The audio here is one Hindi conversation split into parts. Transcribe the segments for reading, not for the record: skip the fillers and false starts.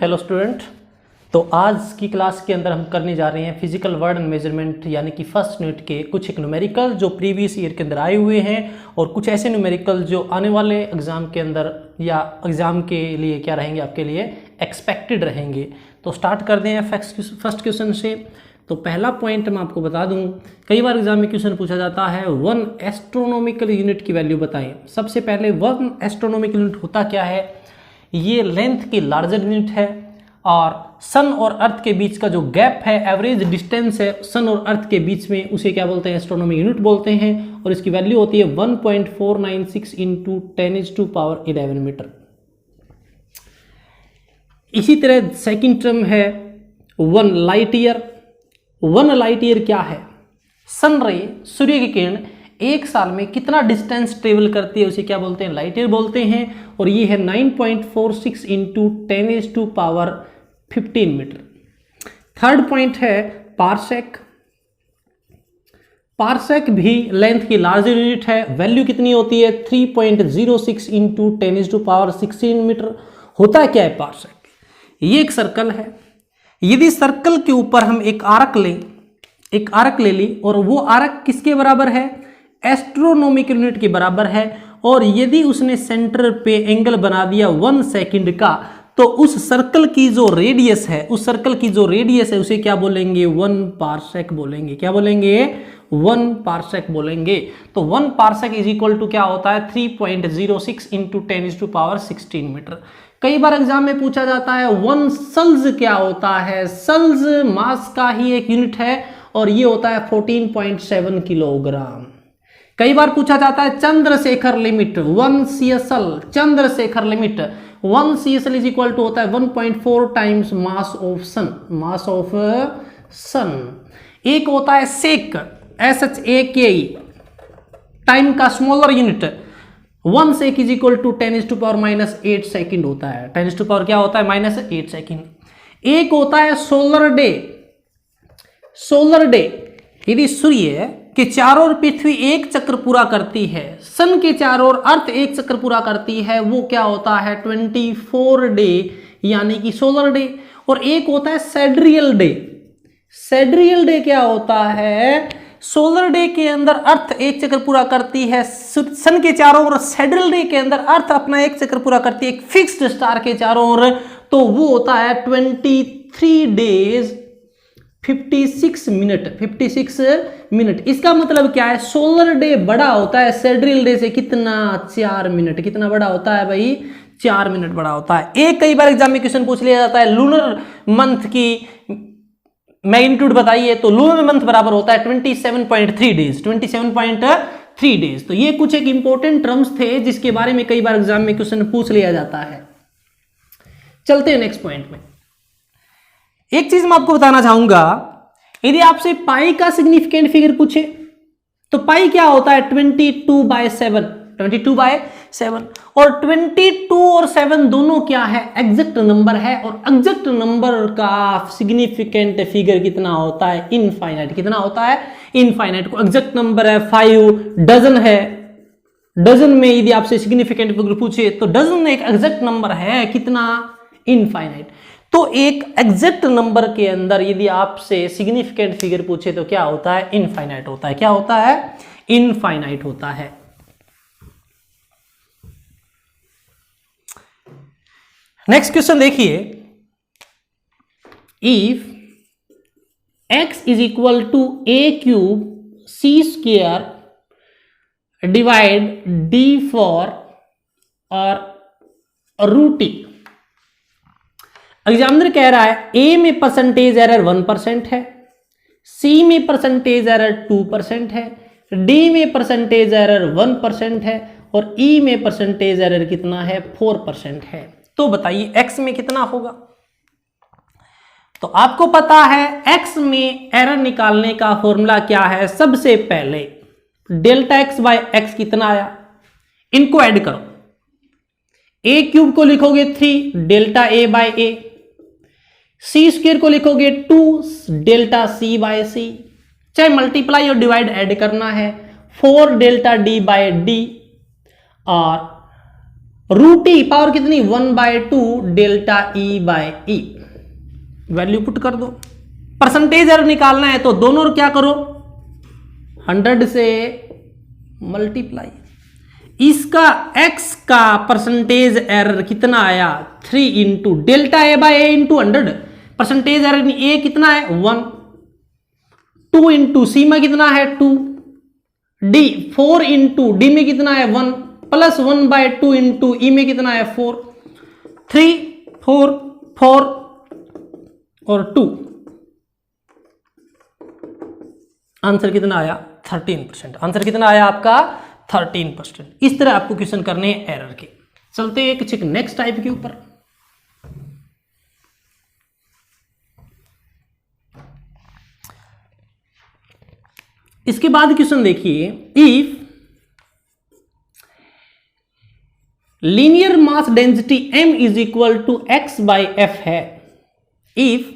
Hello student. तो आज की क्लास के अंदर हम करने जा रहे हैं फिजिकल वर्ड एंड मेजरमेंट यानी कि फर्स्ट यूनिट के कुछ एक न्यूमेरिकल जो प्रीवियस ईयर के अंदर आए हुए हैं और कुछ ऐसे न्यूमेरिकल जो आने वाले एग्जाम के अंदर या एग्जाम के लिए क्या रहेंगे, आपके लिए एक्सपेक्टेड रहेंगे। तो स्टार्ट कर दें फर्स्ट क्वेश्चन से। तो पहला पॉइंट मैं आपको बता दूं, कई बार एग्जाम में क्वेश्चन पूछा जाता है 1 एस्ट्रोनॉमिकल यूनिट की वैल्यू बताएं। सबसे पहले 1 एस्ट्रोनॉमिकल यूनिट होता क्या है? ये लेंथ की लार्जर यूनिट है और सन और अर्थ के बीच का जो गैप है, एवरेज डिस्टेंस है सन और अर्थ के बीच में, उसे क्या बोलते हैं? एस्ट्रोनॉमिकल यूनिट बोलते हैं। और इसकी वैल्यू होती है 1.496 इंटू 10⁻11 मीटर। इसी तरह सेकंड टर्म है 1 लाइट ईयर। 1 लाइट ईयर क्या है? सन रे, सूर्य की किरण एक साल में कितना डिस्टेंस ट्रेवल करती है, उसे क्या बोलते हैं? लाइट ईयर बोलते हैं। और ये है 9.46 इंटू 10⁻15 मीटर। थर्ड पॉइंट है पारसेक। पारसेक भी लेंथ की लार्जर यूनिट है। वैल्यू कितनी होती है? 3.06 इंटू 10⁻16 मीटर। होता क्या है पारसेक? ये एक सर्कल है। यदि सर्कल के ऊपर हम एक आर्क ले ली और वो आर्क किसके बराबर है? एस्ट्रोनॉमिकल यूनिट के बराबर है। और यदि उसने सेंटर पे एंगल बना दिया 1 सेकंड का, तो उस सर्कल की जो रेडियस है उसे क्या बोलेंगे? 1 पारसेक बोलेंगे। क्या बोलेंगे? 1 पारसेक बोलेंगे। तो 1 पारसेक इज इक्वल टू क्या होता है? 3.06 इंटू 10⁻16 मीटर। कई बार एग्जाम में पूछा जाता है 1 सल्ज क्या होता है? सल्ज मास का ही एक यूनिट है और ये होता है 14.7 किलोग्राम। कई बार पूछा जाता है Chandrasekhar limit 1 CSL। Chandrasekhar limit 1 CSL is equal to होता है 1.4 टाइम्स मास ऑफ सन। एक होता है सेक, SHAKE, टाइम का smaller unit 1 shake is equal to 10⁻⁻8 second होता है। 10⁻ क्या होता है? -8 सेकंड। एक होता है सोलर डे। सोलर डे यदि सूर्य के चारों ओर पृथ्वी एक चक्र पूरा करती है, सन के चारों ओर अर्थ एक चक्र पूरा करती है, वो क्या होता है? 24 डे यानी कि सोलर डे। और एक होता है सेड्रियल डे। सेड्रियल डे क्या होता है? सोलर डे के अंदर अर्थ एक चक्र पूरा करती है सन के चारों ओर। सेड्रियल डे के अंदर अर्थ अपना एक चक्र पूरा करती है एक फिक्स्ड स्टार के चारों ओर, तो वो होता है 23 डेज 56 मिनट। इसका मतलब क्या है? सोलर डे बड़ा होता है सेड्रियल डे से कितना? 4 मिनट। कितना बड़ा होता है भाई? 4 मिनट बड़ा होता है। एक कई बार एग्जाम में क्वेश्चन पूछ लिया जाता है लूनर मंथ की मैग्नीट्यूड बताइए, तो लूनर मंथ बराबर होता है 27.3 डेज। 27.3 डेज। तो ये कुछ एक इंपॉर्टेंट टर्म्स थे जिसके बारे में कई बार एग्जाम में क्वेश्चन पूछ लिया जाता है। चलते हैं नेक्स्ट पॉइंट में। एक चीज मैं आपको बताना चाहूंगा, यदि आपसे पाई का सिग्निफिकेंट फिगर पूछे तो पाई क्या होता है? 22/7। 22/7। और 22 और 7 दोनों क्या है? एग्जैक्ट नंबर है। और एग्जैक्ट नंबर का सिग्निफिकेंट फिगर कितना होता है? इनफाइनाइट। कितना होता है? इनफाइनाइट। को एग्जैक्ट नंबर है 5। डजन है, डजन में यदि आपसे सिग्निफिकेंट फिगर पूछे तो डजन एक एग्जैक्ट नंबर है। कितना? इनफाइनाइट। तो एक एग्जैक्ट नंबर के अंदर यदि आपसे सिग्निफिकेंट फिगर पूछे तो क्या होता है? इनफाइनाइट होता है। क्या होता है? इनफाइनाइट होता है। नेक्स्ट क्वेश्चन देखिए, if x is equal to a³ c² divide d four और √t। एग्जामिनर कह रहा है A में परसेंटेज एरर 1% है, C में परसेंटेज एरर 2% है, D में परसेंटेज एरर 1% है और E में परसेंटेज एरर कितना है? 4% है। तो बताइए X में कितना होगा? तो आपको पता है X में एरर निकालने का फॉर्मूला क्या है? सबसे पहले ΔX/X कितना आया, इनको ऐड करो। a³ को लिखोगे 3 ΔA/A, c² को लिखोगे 2 ΔC/C, चाहे मल्टीप्लाई और डिवाइड ऐड करना है 4 ΔD/D और रूट ई पावर कितनी 1/2 डेल्टा ई बाय ई। वैल्यू पुट कर दो। परसेंटेज एरर निकालना है तो दोनों क्या करो 100 से मल्टीप्लाई। इसका x का परसेंटेज एरर कितना आया 3 into delta A bye A into 100। Percentage error ए कितना है 1। 2 इंटू सी में कितना है 2। डी 4 इंटू डी में कितना है 1 प्लस 1/2 इंटू ई में कितना है 4। 3 4 4 और 2 आंसर कितना आया 13%। आंसर कितना आया आपका 13%। इस तरह आपको क्वेश्चन करने हैं एरर के। चलते हैं कुछ नेक्स्ट टाइप के ऊपर। इसके बाद क्वेश्चन देखिए, if linear mass density m is equal to x by F है। If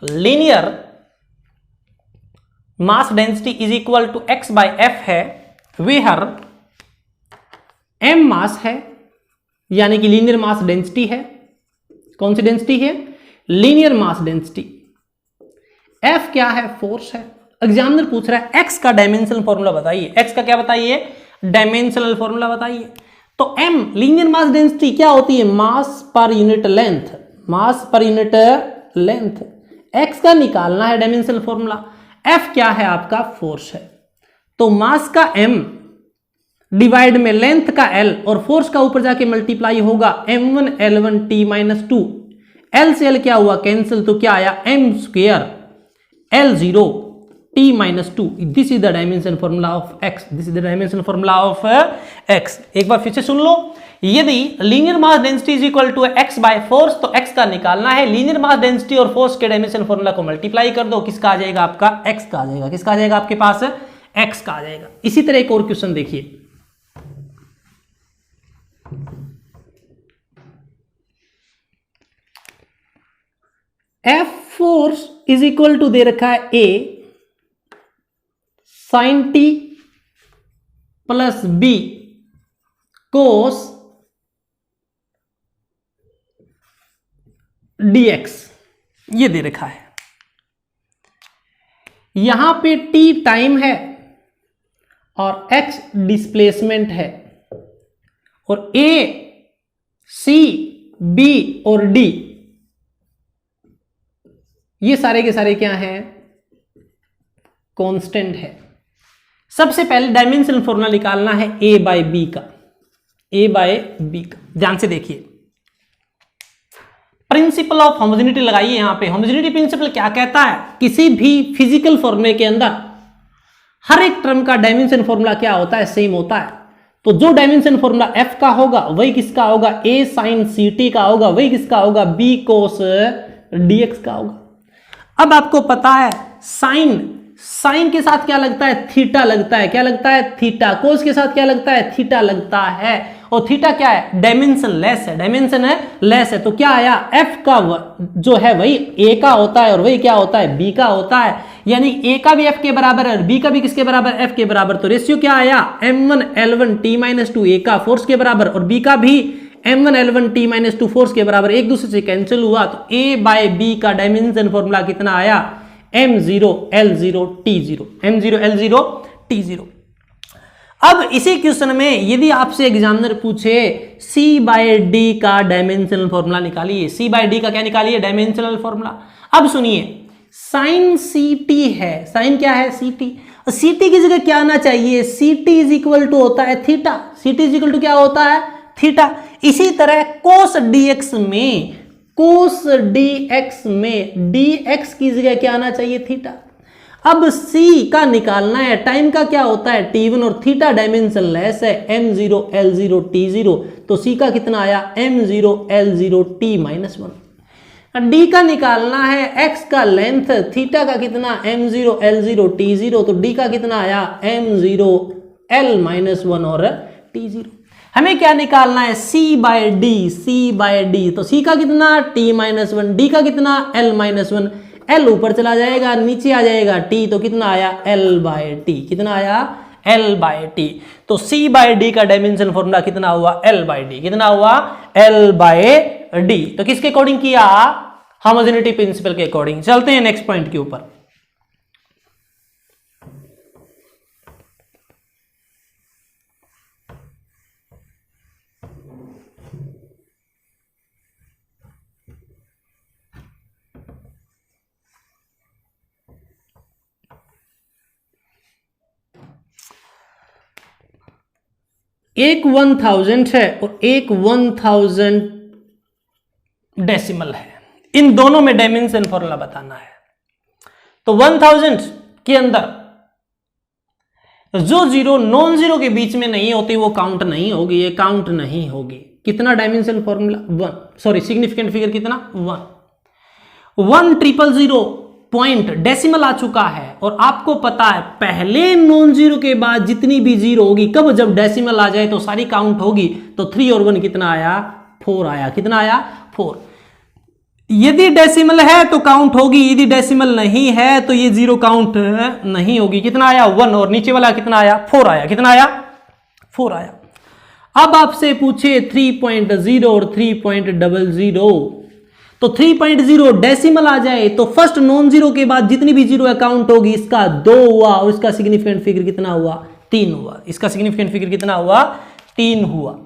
linear mass density is equal to x by F है, वेहर m मास है यानी कि लीनियर मास डेंसिटी है। कौन सी डेंसिटी है लीनियर मास डेंसिटी। f क्या है फोर्स है। एग्जामिनर पूछ रहा है x का डायमेंशनल फॉर्मूला बताइए। x का क्या बताइए डायमेंशनल फॉर्मूला बताइए। तो m लीनियर मास डेंसिटी क्या होती है मास पर यूनिट लेंथ। मास पर यूनिट लेंथ x का निकालना है डायमेंशनल फॉर्मूला। f क्या है आपका फोर्स है। तो मास का m डिवाइड में लेंथ का l और फोर्स का ऊपर जाके मल्टीप्लाई होगा m1 l1 t minus 2। l से l क्या हुआ कैंसिल तो क्या आया m square l0 t minus 2। This is the dimension formula of x। This is the dimension formula of x। एक बार फिर से सुन लो, यदि linear mass density is equal to x by force तो x का निकालना है। लीनियर मास डेंसिटी और फोर्स के डायमेंशन फॉर्मूला को मल्टीप्लाई कर दो, किसका आ जाएगा आपका x का आ जाएगा। किसका आ जाएगा आपके पास x का आ जाएगा। इसी तरह एक और क्वेश्चन देखिए, F force is equal to दे रखा है A sine T plus B cos dx ये दे रखा है। यहां पे t टाइम है और x डिस्प्लेसमेंट है और a c b और d ये सारे के सारे क्या हैं कांस्टेंट है। सबसे पहले डायमेंशनल फॉर्मूला निकालना है a बाय बी का। a बाय बी का ध्यान से देखिए, प्रिंसिपल ऑफ होमोजेनिटी लगाइए। यहां पे होमोजेनिटी प्रिंसिपल क्या कहता है, किसी भी फिजिकल फॉर्मूले के अंदर हर एक टर्म का डायमेंशन फॉर्मूला क्या होता है सेम होता है। तो जो डायमेंशन फॉर्मूला f का होगा वही किसका होगा a sin ct का होगा, वही किसका होगा b cos dx का होगा। अब आपको पता है साइन के साथ क्या लगता है थीटा लगता है। क्या लगता है थीटा। कोस के साथ क्या लगता है थीटा लगता है और थीटा क्या है डायमेंशन लेस है। डायमेंशन है लेस है तो क्या आया f का जो है वही a का होता है और वही क्या होता है b का होता है। यानी a का भी f के बराबर है और b का भी किसके बराबर f के बराबर। तो रेशियो क्या आया m1 l1 t minus 2 a का फोर्स के बराबर और b का भी m1 l1 t minus 2 force के बराबर। एक दूसरे से कैंसिल हुआ तो a बाय b का डायमेंशन फॉर्मूला कितना आया m0 l0 t0। m0 l0 t0। अब इसी क्वेश्चन में यदि आपसे एग्जामिनर पूछे c बाय d का डायमेंशनल फॉर्मूला निकालिए। c बाय d का क्या निकालिए डायमेंशनल फॉर्मूला। अब सुनिए साइन ct है, साइन क्या है ct। ct की जगह क्या आना चाहिए ct इज इक्वल टू होता है theta. ct is equal to क्या होता है थीटा। इसी तरह कोस dx में dx की जगह क्या आना चाहिए थीटा। अब c का निकालना है, टाइम का क्या होता है t1 और थीटा डायमेंशन लेस है m0 l0 t0। तो c का कितना आया m0 l0 t minus 1। d का निकालना है x का लेंथ, थीटा का कितना m0 l0 t0। तो d का कितना आया m0 l माइनस 1 और t0। हमें क्या निकालना है c बाय d। तो c का कितना t माइनस 1, d का कितना l माइनस 1। l ऊपर चला जाएगा नीचे आ जाएगा t तो कितना आया l बाय t। कितना आया L/T। तो C/D का डायमेंशन फॉर्मूला कितना हुआ? L/D। कितना हुआ? L/D। तो किसके अकॉर्डिंग किया? होमोजेनिटी प्रिंसिपल के अकॉर्डिंग। चलते हैं नेक्स्ट पॉइंट के ऊपर। एक 1000 है और एक 1000 डेसिमल है, इन दोनों में डायमेंशन फॉर्मूला बताना है। तो 1000 के अंदर जो जीरो नॉन जीरो के बीच में नहीं होती वो काउंट नहीं होगी, ये काउंट नहीं होगी। कितना dimension formula? 1, sorry significant figure कितना? 1। 1000 पॉइंट डेसिमल आ चुका है और आपको पता है पहले नॉन जीरो के बाद जितनी भी जीरो होगी, कब? जब डेसिमल आ जाए तो सारी काउंट होगी। तो 3 और 1 कितना आया? 4 आया। कितना आया? 4। यदि डेसिमल है तो काउंट होगी, यदि डेसिमल नहीं है तो ये जीरो काउंट नहीं होगी। कितना आया? 1। और नीचे वाला कितना आया? 4 आया। कितना आया? 4 आया। अब आपसे पूछे 3.0 और 3.00, तो 3.0 डेसिमल आ जाए तो फर्स्ट नॉन जीरो के बाद जितनी भी जीरो काउंट होगी, इसका 2 हुआ और इसका सिग्निफिकेंट फिगर कितना हुआ? 3 हुआ। इसका सिग्निफिकेंट फिगर कितना हुआ? 3 हुआ।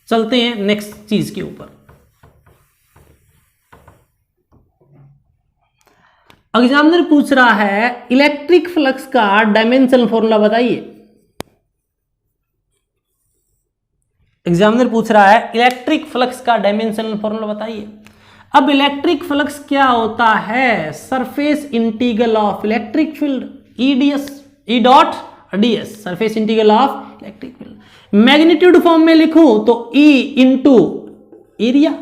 चलते हैं नेक्स्ट चीज के ऊपर। एग्जामिनर पूछ रहा है इलेक्ट्रिक फ्लक्स का डायमेंशनल फॉर्मूला बताइए। एग्जामिनर पूछ रहा है इलेक्ट्रिक फ्लक्स का डायमेंशनल फॉर्मूला बताइए। अब इलेक्ट्रिक फ्लक्स क्या होता है? Surface integral of electric field, EDS, E dot DS, surface integral of electric field. Magnitude form में लिखूं तो ई इंटू एरिया।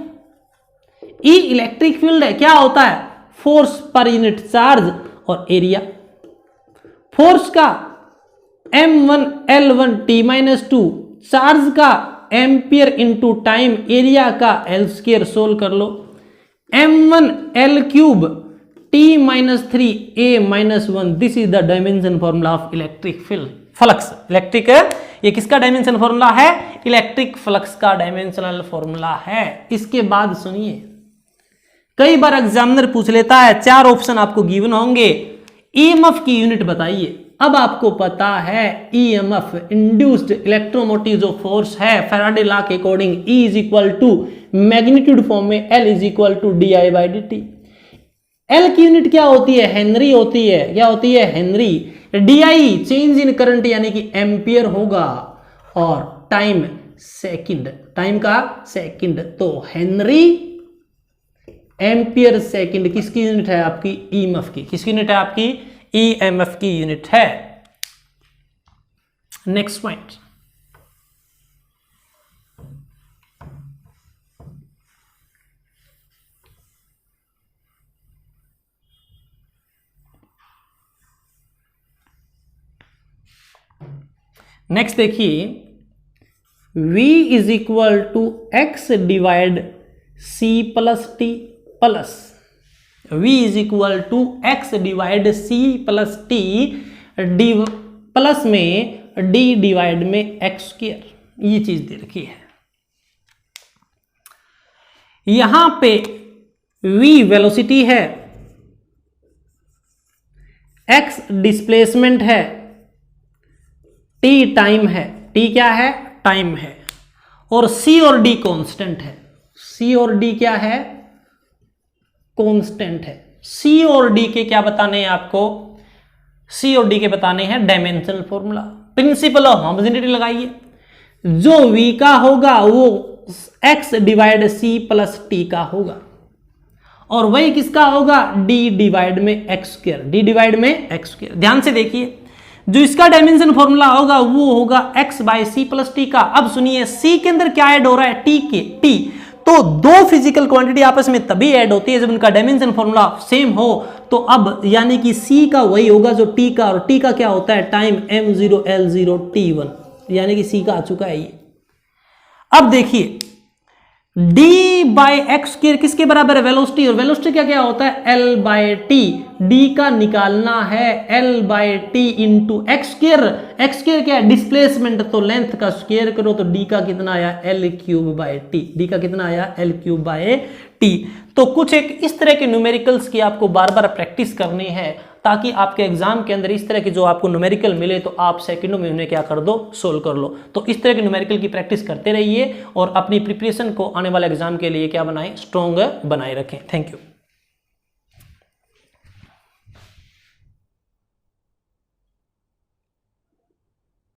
ई इलेक्ट्रिक फील्ड है, क्या होता है? फोर्स पर यूनिट चार्ज और एरिया। फोर्स का m1 L1 T-2, चार्ज का एम्पियर इंटू टाइम, एरिया का L² सोल्व कर लो। m1 L³ T-3 A-1, this is the dimension formula of electric field flux. Electric, ये किसका डायमेंशन फॉर्मूला है? इलेक्ट्रिक फ्लक्स का डायमेंशनल फॉर्मूला है। इसके बाद सुनिए, कई बार एग्जामिनर पूछ लेता है, 4 ऑप्शन आपको गिवन होंगे, ईएमएफ की यूनिट बताइए। अब आपको पता है ईएमएफ इंड्यूस्ड इलेक्ट्रोमोटिव जो फोर्स है फैराडे लॉ के according E is equal to magnitude form में L is equal to DI/dt। L की यूनिट क्या होती है? हेनरी होती है। क्या होती है? Henry. DI change in current यानी कि एम्पियर होगा और टाइम सेकंड, टाइम का सेकंड। तो हेनरी एम्पियर सेकंड किसकी यूनिट है? आपकी ईएमएफ की। किसकी यूनिट है? आपकी ईएमएफ की यूनिट है। नेक्स्ट पॉइंट, नेक्स्ट देखिए, V is equal to x divide C plus T plus V is equal to x divide C plus T, d plus में D डिवाइड में x², ये चीज दे रखी है। यहां पे V वेलोसिटी है, x डिस्प्लेसमेंट है, T टाइम है। T क्या है? टाइम है। और C और D कांस्टेंट है। C और D क्या है? कांस्टेंट है। C और D के क्या बताने हैं आपको? C और D के बताने हैं dimensional formula. Principle of homogeneity लगाइए। जो V का होगा वो x divide C plus T का होगा और वही किसका होगा? D डिवाइड में x²। D डिवाइड में x²। ध्यान से देखिए, जो इसका डायमेंशन फॉर्मूला होगा वो होगा x by C plus T का। अब सुनिए, C के अंदर क्या ऐड हो रहा है? T। तो दो फिजिकल क्वांटिटी आपस में तभी ऐड होती है जब उनका डायमेंशन फॉर्मूला सेम हो। तो अब यानी कि C का वही होगा जो T का, और T का क्या होता है? टाइम m0 L0 T1, यानी कि C का आ चुका है ये। अब देखिए, डी बाई एक्स स्क्वायर किसके बराबर है? वेलोसिटी, और वेलोसिटी क्या क्या होता है? L by T. डी का निकालना है L by T into x square. X square क्या है? डिस्प्लेसमेंट, तो लेंथ का स्क्वायर करो तो डी का कितना आया? L cube by T. D का कितना आया? L cube by T. तो कुछ एक इस तरह के न्यूमेरिकल्स की आपको बार बार प्रैक्टिस करनी है ताकि आपके एग्जाम के अंदर इस तरह के जो आपको न्यूमेरिकल मिले तो आप सेकंडों में उन्हें क्या कर दो? सोल्व कर लो। तो इस तरह के न्यूमेरिकल की प्रैक्टिस करते रहिए और अपनी प्रिपरेशन को आने वाले एग्जाम के लिए क्या बनाएं? स्ट्रॉन्ग बनाए रखें। Thank you.